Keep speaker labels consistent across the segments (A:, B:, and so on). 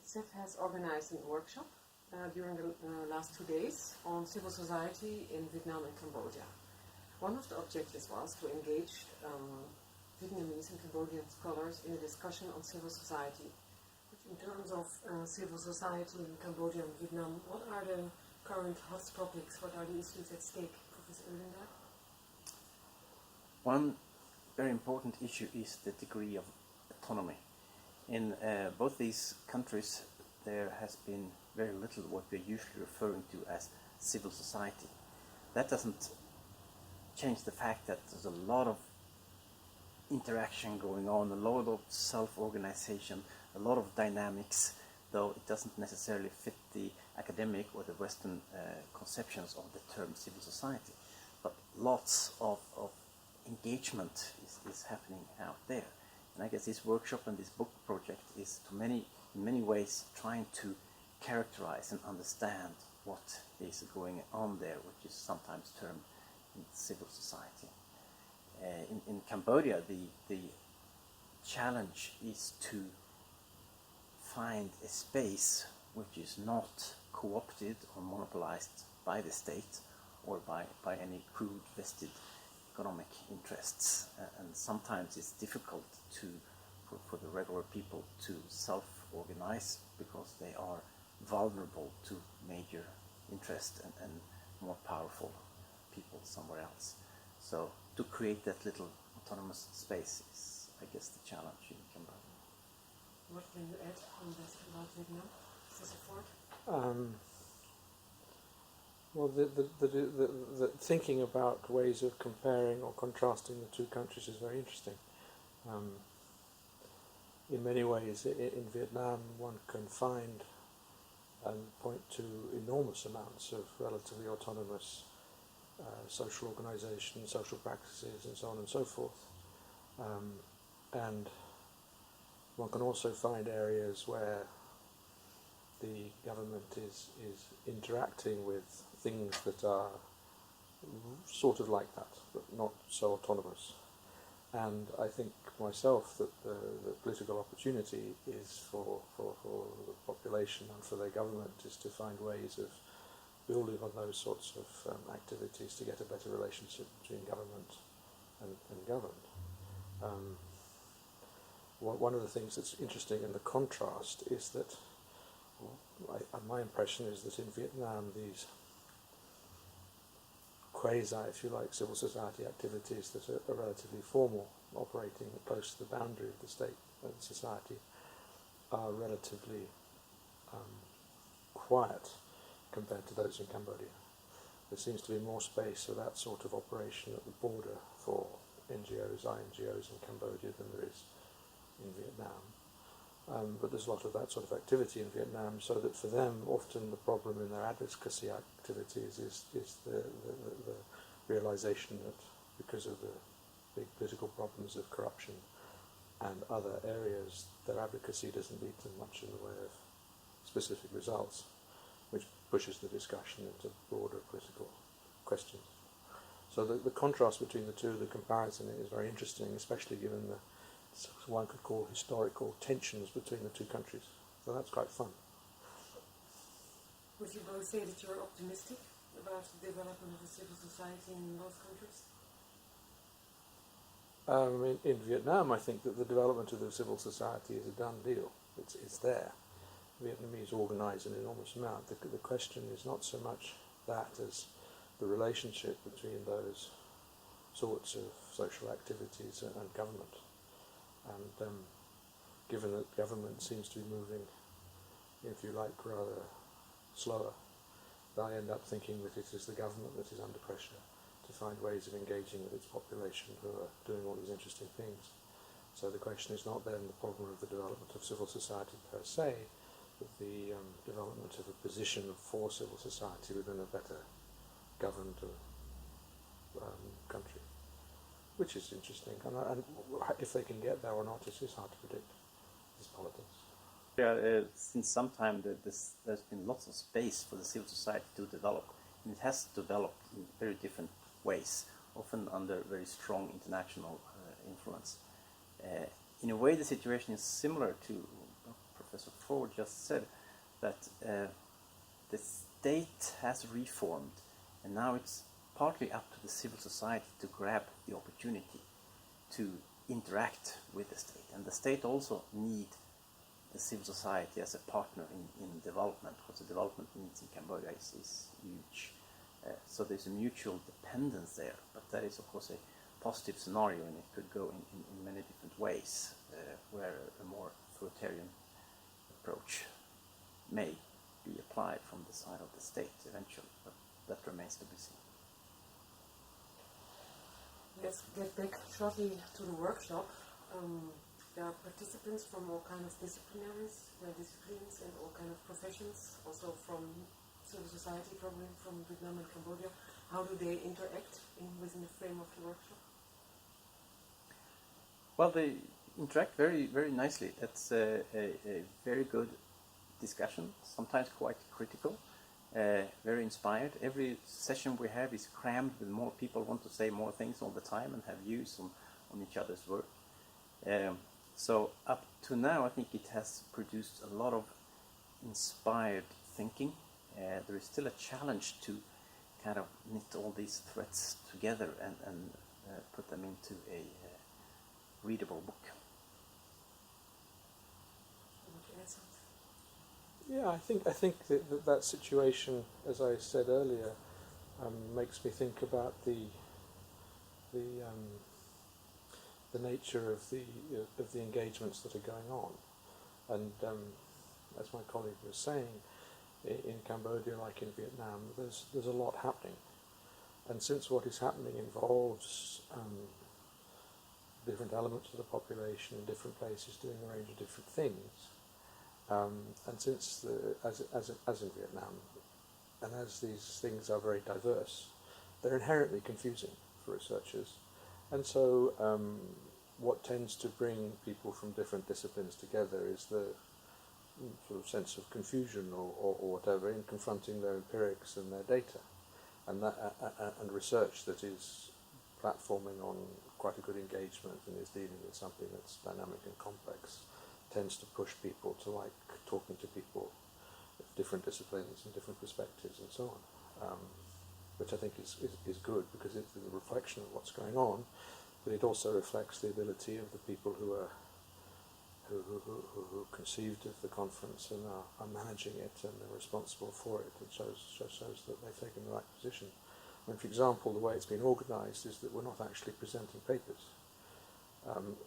A: CEF has organized a workshop during the last 2 days on civil society in Vietnam and Cambodia. One of the objectives was to engage Vietnamese and Cambodian scholars in a discussion on civil society. In terms of civil society in Cambodia and Vietnam, what are the current hot topics? What are the issues at stake, Professor Öjendal?
B: One very important issue is the degree of autonomy. In both these countries, there has been very little what we're usually referring to as civil society. That doesn't change the fact that there's a lot of interaction going on, a lot of self-organization, a lot of dynamics, though it doesn't necessarily fit the academic or the Western conceptions of the term civil society. But lots of engagement is happening out there. And I guess this workshop and this book project is in many ways trying to characterize and understand what is going on there, which is sometimes termed civil society. In Cambodia, the challenge is to find a space which is not co-opted or monopolized by the state or by any crude vested economic interests. And sometimes it's difficult for the regular people to self-organize because they are vulnerable to major interest and more powerful people somewhere else. So to create that little autonomous space is, I guess, the challenge in Cambodia.
A: What can you add on that about Vietnam, Professor Fforde?
C: Well, the thinking about ways of comparing or contrasting the two countries is very interesting. In many ways, in Vietnam, one can find and point to enormous amounts of relatively autonomous social organisation, social practices, and so on and so forth. And one can also find areas where the government is interacting with things that are sort of like that, but not so autonomous. And I think myself that the political opportunity is for the population and for their government is to find ways of building on those sorts of activities to get a better relationship between government and governed. One of the things that's interesting in the contrast is that my impression is that in Vietnam these quasi, if you like, civil society activities that are relatively formal, operating close to the boundary of the state and society, are relatively quiet compared to those in Cambodia. There seems to be more space for that sort of operation at the border for NGOs, INGOs in Cambodia than there is in Vietnam. But there's a lot of that sort of activity in Vietnam, so that for them often the problem in their advocacy activities is the realization that because of the big political problems of corruption and other areas, their advocacy doesn't lead to much in the way of specific results, which pushes the discussion into broader political questions. So the contrast between the two, the comparison is very interesting, especially given the one could call historical tensions between the two countries. So that's quite fun.
A: Would you both say that you're optimistic about the development of a civil society in both countries?
C: In Vietnam, I think that the development of the civil society is a done deal. It's there. Vietnamese organise an enormous amount. The question is not so much that as the relationship between those sorts of social activities and government. And given that government seems to be moving, if you like, rather slower, I end up thinking that it is the government that is under pressure to find ways of engaging with its population who are doing all these interesting things. So the question is not then the problem of the development of civil society per se, but the development of a position for civil society within a better governed country, which is interesting. And if they can get there or not, it is hard to predict. It's politics.
B: Yeah, since some time there's been lots of space for the civil society to develop, and it has developed in very different ways, often under very strong international influence. In a way, the situation is similar to Professor Fforde just said, that the state has reformed, and now it's partly up to the civil society to grab the opportunity to interact with the state. And the state also needs the civil society as a partner in development, because the development needs in Cambodia is huge. So there's a mutual dependence there, but that is of course a positive scenario, and it could go in many different ways, where a more authoritarian approach may be applied from the side of the state eventually, but that remains to be seen.
A: Let's get back shortly to the workshop. There are participants from all kinds of disciplines and all kinds of professions, also from civil society, probably from Vietnam and Cambodia. How do they interact within the frame of the workshop?
B: Well, they interact very, very nicely. It's a very good discussion, sometimes quite critical, very inspired. Every session we have is crammed with more people want to say more things all the time and have views on each other's work. So up to now, I think it has produced a lot of inspired thinking. There is still a challenge to kind of knit all these threads together and put them into a readable book.
C: Yeah, I think that situation, as I said earlier, makes me think about the nature of the engagements that are going on, and as my colleague was saying, in Cambodia, like in Vietnam, there's a lot happening, and since what is happening involves different elements of the population in different places doing a range of different things. And since, as in Vietnam, and as these things are very diverse, they're inherently confusing for researchers. And so what tends to bring people from different disciplines together is the sort of sense of confusion or whatever in confronting their empirics and their data. And and research that is platforming on quite a good engagement and is dealing with something that's dynamic and complex tends to push people to like talking to people of different disciplines and different perspectives and so on, which I think is good because it's a reflection of what's going on, but it also reflects the ability of the people who conceived of the conference and are managing it and are responsible for it. It shows that they've taken the right position. I mean, for example, the way it's been organised is that we're not actually presenting papers.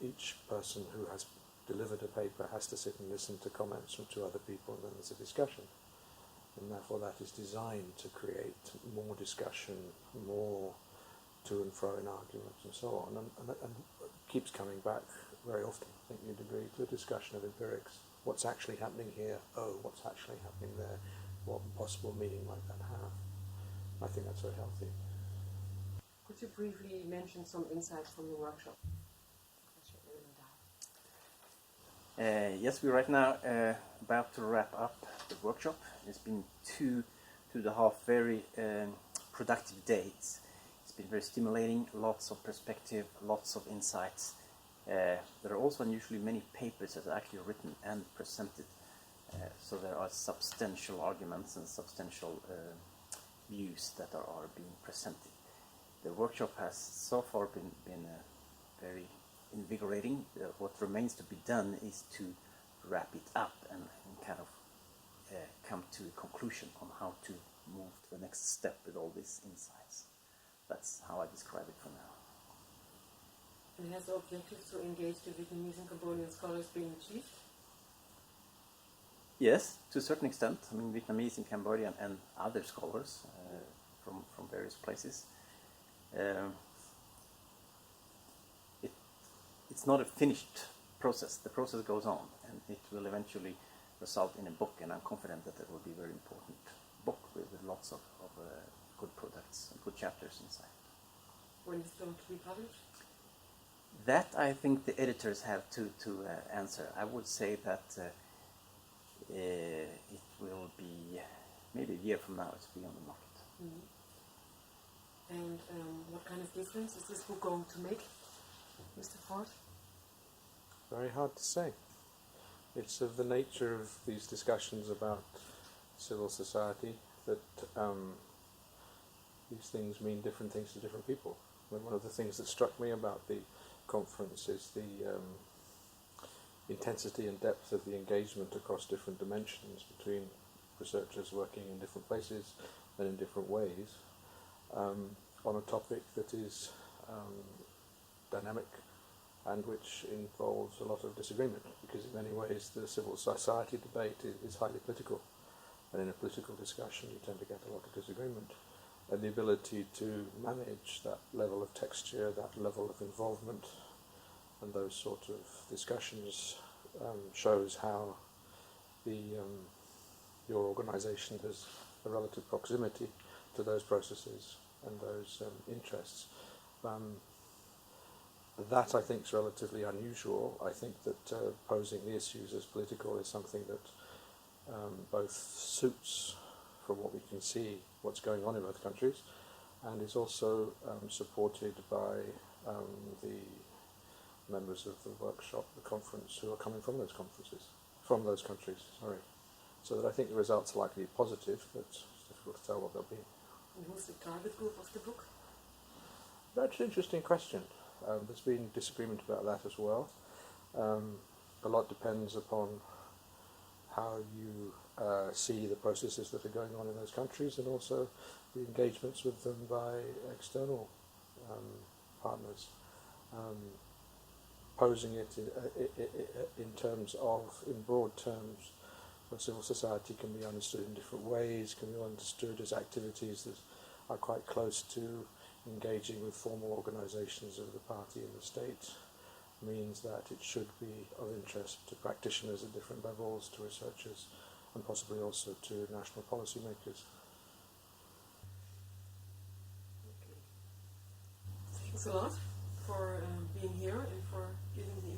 C: Each person who has delivered a paper has to sit and listen to comments from two other people, and then there's a discussion. And therefore that is designed to create more discussion, more to and fro in arguments and so on, and keeps coming back very often, I think you'd agree, to a discussion of empirics. What's actually happening here? Oh, what's actually happening there? What possible meaning might that have? I think that's very healthy.
A: Could you briefly mention some insights from the workshop?
B: Yes, we're right now about to wrap up the workshop. It's been two and a half very productive days. It's been very stimulating, lots of perspective, lots of insights. There are also unusually many papers that are actually written and presented, so there are substantial arguments and substantial views that are being presented. The workshop has so far been very invigorating. What remains to be done is to wrap it up and kind of come to a conclusion on how to move to the next step with all these insights. That's how I describe it for now.
A: And has the objective to engage the Vietnamese and Cambodian scholars been achieved?
B: Yes, to a certain extent. I mean, Vietnamese and Cambodian and other scholars from various places. It's not a finished process. The process goes on, and it will eventually result in a book, and I'm confident that it will be a very important book with lots of good products and good chapters inside.
A: When is it going to be published?
B: That I think the editors have to answer. I would say that it will be maybe a year from now it will be on the market.
A: Mm-hmm. And what kind of difference is this book going to make, Mr. Fforde?
C: Very hard to say. It's of the nature of these discussions about civil society that these things mean different things to different people. I mean, one of the things that struck me about the conference is the intensity and depth of the engagement across different dimensions between researchers working in different places and in different ways on a topic that is dynamic and which involves a lot of disagreement, because in many ways the civil society debate is highly political, and in a political discussion you tend to get a lot of disagreement. And the ability to manage that level of texture, that level of involvement, and those sort of discussions shows how your organisation has a relative proximity to those processes and those interests. That I think is relatively unusual. I think that posing the issues as political is something that both suits, from what we can see, what's going on in both countries, and is also supported by the members of the workshop, the conference, who are coming from those countries. Sorry. So that I think the results are likely positive, but it's difficult to tell what they'll be.
A: And who's the target group of the book?
C: That's an interesting question. There's been disagreement about that as well. A lot depends upon how you see the processes that are going on in those countries, and also the engagements with them by external partners. Posing it in broad terms, where civil society can be understood in different ways, can be understood as activities that are quite close to engaging with formal organisations of the party and the state, means that it should be of interest to practitioners at different levels, to researchers, and possibly also to national policy makers.
A: Okay. Thanks a lot for being here and for giving the